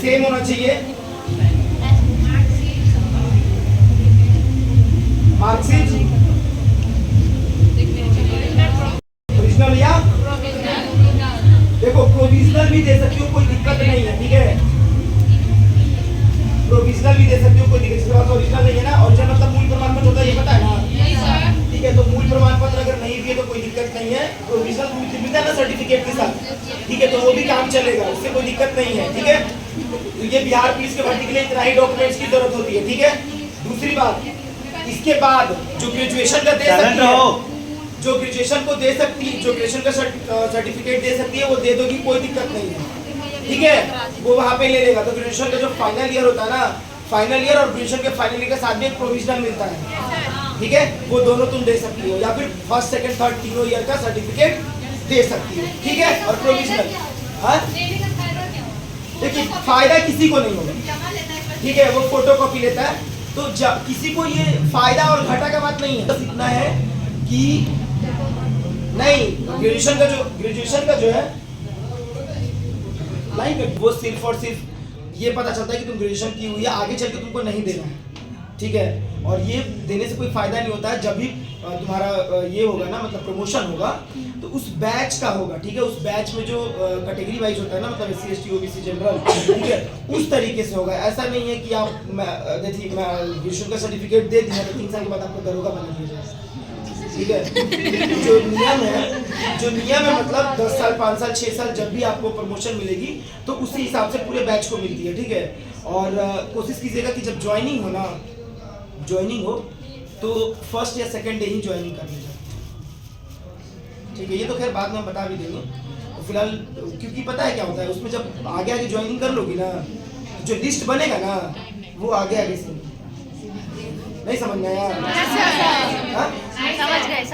Same होना चाहिए। Marksheet original या देखो प्रोविजनल भी दे सकती हो, कोई दिक्कत नहीं है, ठीक है। प्रोविजनल भी दे सकती हो, कोई दिक्कत नहीं। ओरिजिनल नहीं है ना, ओरिजिनल मतलब मूल प्रमाण पत्र होता है, ये पता है ना, ठीक है। तो मूल प्रमाण पत्र अगर नहीं भी है तो कोई दिक्कत नहीं है। प्रोविजनल मिलता है ना सर्टिफिकेट के साथ, ठीक है, तो वो भी काम चलेगा, उससे कोई दिक्कत नहीं है, ठीक है। तो ये बिहार पुलिस के भर्ती के लिए इतना ही डॉक्यूमेंट्स की जरूरत होती है, ठीक है। दूसरी बात, इसके बाद जो ग्रेजुएशन का दे सकती है, जो ग्रेजुएशन को दे सकती है, जो ग्रेजुएशन का सर्टिफिकेट दे सकती है वो दे दोगी, कोई दिक्कत नहीं है, ठीक है। वो वहाँ पे ले लेगा। तो ग्रेजुएशन का जो फाइनल ईयर होता है ना, फाइनल ईयर और ग्रेजुएशन के फाइनल ईयर के साथ में एक प्रोविजनल मिलता है, ठीक है, वो दोनों तुम दे सकती हो, या फिर फर्स्ट सेकंड थर्ड तीनों ईयर का सर्टिफिकेट दे सकती हो, ठीक है। और प्रोविजनल देखिए फायदा किसी को नहीं होगा, ठीक है, वो फोटो कॉपी लेता है। तो किसी को ये फायदा और घाटा का बात नहीं है, बस इतना है कि नहीं ग्रेजुएशन का जो है लाइक वो सिर्फ और सिर्फ ये पता चलता है कि तुम ग्रेजुएशन की हुई है, आगे चल के तुमको नहीं देना है, ठीक है। और ये देने से कोई फायदा नहीं होता है। जब भी तुम्हारा ये होगा ना, मतलब प्रमोशन होगा तो उस बैच का होगा, ठीक है। उस बैच में जो कैटेगरी वाइज होता है ना, मतलब SC ST OBC जनरल, ठीक है, उस तरीके से होगा। ऐसा नहीं है कि आप ग्रेजुएशन का सर्टिफिकेट दे दिया तो 3 साल के बाद आपको दरोगा बना दिया जाए, ठीक है। जो नियम है मतलब 10 साल 5 साल 6 साल जब भी आपको प्रमोशन मिलेगी तो उसी हिसाब से पूरे बैच को मिलती है, ठीक है। और कोशिश कीजिएगा कि जब ज्वाइनिंग हो तो फर्स्ट या सेकंड डे ही ज्वाइनिंग कर लीजिए, ठीक है। ये तो खैर बाद में हम बता भी देंगे, तो फिलहाल क्योंकि पता है क्या होता है उसमें, जब आगे ज्वाइनिंग कर लोगी ना, जो लिस्ट बनेगा ना वो आगे से नहीं समझ में आया? समझ गए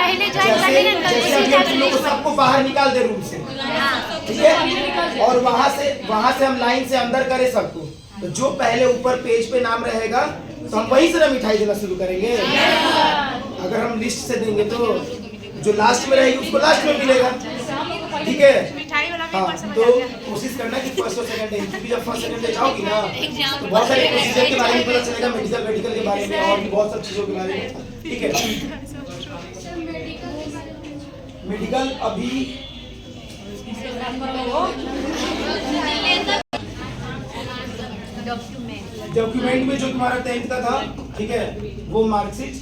पहले ज्वाइन सबको बाहर निकाल दे रूम से, ठीक है, और वहां से हम लाइन से अंदर करें सबको। तो जो पहले ऊपर पेज पे नाम रहेगा तो हम वहीं से ना मिठाई देना शुरू करेंगे। अगर हम लिस्ट से देंगे तो जो लास्ट में रहेगी उसको लास्ट में मिलेगा, ठीक है। हाँ, तो कोशिश करना कि फर्स्ट और सेकंड डे, क्योंकि जब फर्स्ट सेकंड डे जाओगी ना तो बहुत सारे प्रोसीजर के बारे में पता चलेगा, मेडिकल के बारे में और भी बहुत सब चीजों के बारे में, ठीक है। मेडिकल अभी डॉक्यूमेंट में जो तुम्हारा 10th का था, ठीक है, वो मार्कशीट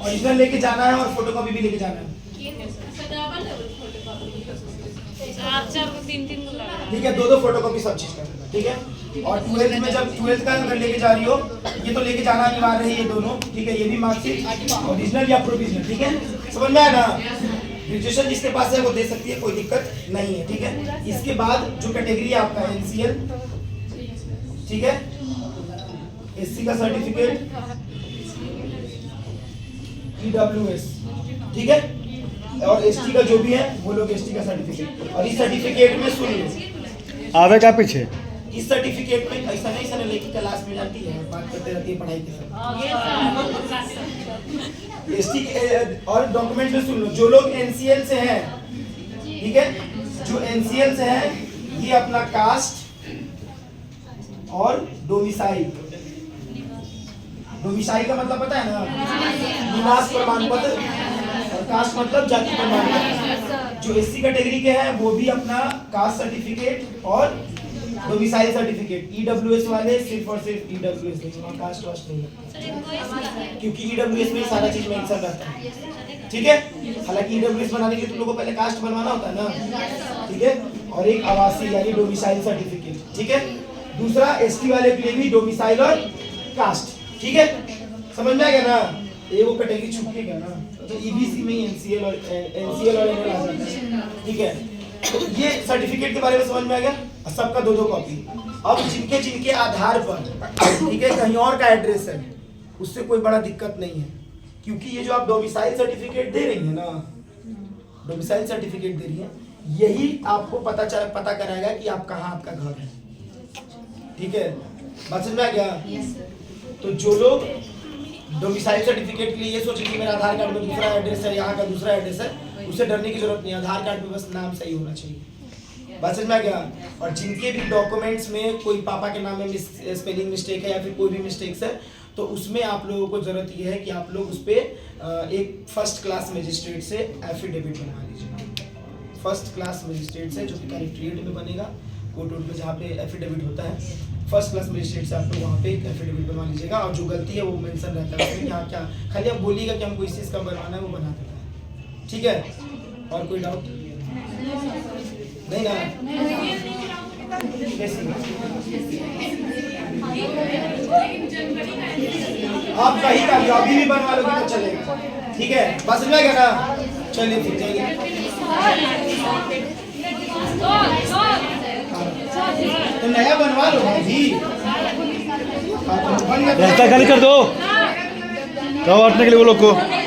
ओरिजिनल लेके जाना है और फोटोकॉपी भी लेके जाना है, ठीक है। 2 फोटोकॉपी सब चीज का, ठीक है। और 12th में जब 12th का अगर लेके जा रही हो ये तो लेके जाना अनिवार्य है, ये दोनों, ठीक है। ये भी मार्कशीट ओरिजिनल या प्रोविजनल, ठीक है, समझ में आया ना। ग्रेजुएशन जिसके पास है वो दे सकती है, कोई दिक्कत नहीं है, ठीक है। इसके बाद जो कैटेगरी है आपका NCL, ठीक है, SC का सर्टिफिकेट, EWS, ठीक है, और ST का जो भी है वो लोग ST का सर्टिफिकेट। और इस सर्टिफिकेट में सुन लो, आगे का पीछे, इस सर्टिफिकेट में ऐसा नहीं लेके क्लास में जाती है, बात करते रहती है पढ़ाई के साथ। ST और डॉक्यूमेंट में सुन लो, जो लोग NCL से हैं, ठीक है, जो NCL से हैं ये अपना कास्ट और डोमिसाइल का मतलब पता है ना, निवास प्रमाण पत्र, और कास्ट मतलब जाति प्रमाण पत्र। जो SC कैटेगरी के हैं वो भी अपना कास्ट सर्टिफिकेट और डोमिसाइल सर्टिफिकेट। EWS वाले सिर्फ और सिर्फ EWS देंगे, कास्ट वास्ट नहीं है, क्योंकि EWS में सारा चीज मेंशन रहता है, ठीक है। हालांकि EWS बनाने के लिए तुम लोगों को पहले कास्ट बनवाना होता है ना, ठीक है। और एक आवासीय यानी डोमिसाइल सर्टिफिकेट, ठीक है। दूसरा ST वाले के लिए भी डोमिसाइल और कास्ट, ठीक है, समझ में आ गया ना। ये वो कैटेगरी छूटेगा ना, तो EBC में ही NCL और NL आ जाता है, ठीक है। तो ये सर्टिफिकेट के बारे में समझ में आ गया, सबका 2 कॉपी। अब जिनके आधार पर, ठीक है, कहीं और का एड्रेस है उससे कोई बड़ा दिक्कत नहीं है, क्योंकि ये जो आप डोमिसाइल सर्टिफिकेट दे रही है ना, डोमिसाइल सर्टिफिकेट दे रही है, यही आपको पता कराएगा कि आप कहाँ आपका घर है, ठीक है। बात समझ में आ गया। तो जो लोग डोमिसाइल सर्टिफिकेट के लिए ये सोचे कि मेरा आधार कार्ड में दूसरा एड्रेस है, यहाँ का दूसरा एड्रेस है, उससे डरने की जरूरत नहीं है। आधार कार्ड पे बस नाम सही होना चाहिए। बात समझ में आ गया? और जिनके भी डॉक्यूमेंट्स में कोई पापा के नाम में स्पेलिंग मिस्टेक है या फिर कोई भी मिस्टेक्स है, तो उसमें आप लोगों को जरूरत ये है कि आप लोग उस पर एक फर्स्ट क्लास मजिस्ट्रेट से एफिडेविट बनवा लीजिए। फर्स्ट क्लास मजिस्ट्रेट से, जो कि कलेक्ट्रेट में बनेगा, कोर्ट में जहाँ पे एफिडेविट होता है, फर्स्ट क्लास मजिस्ट्रेट से आप लोग वहाँ पे एक एफिडेविट बनवा लीजिएगा। और जो गलती है वो मेंशन रहता है उसमें, यहाँ क्या खाली आप बोलिएगा कि हमको इस चीज़ का बनवाना है, वो बना देता है। ठीक है? और कोई डाउट नहीं ना? आप कहीं का भी अभी भी बनवा लोगे तो चलेगा। ठीक है? बस में क्या ना? चलिए फिर जाइए। तो नया बनवा लो भाई। रास्ता खाली कर दो, कहो हटने के लिए वो लोग को।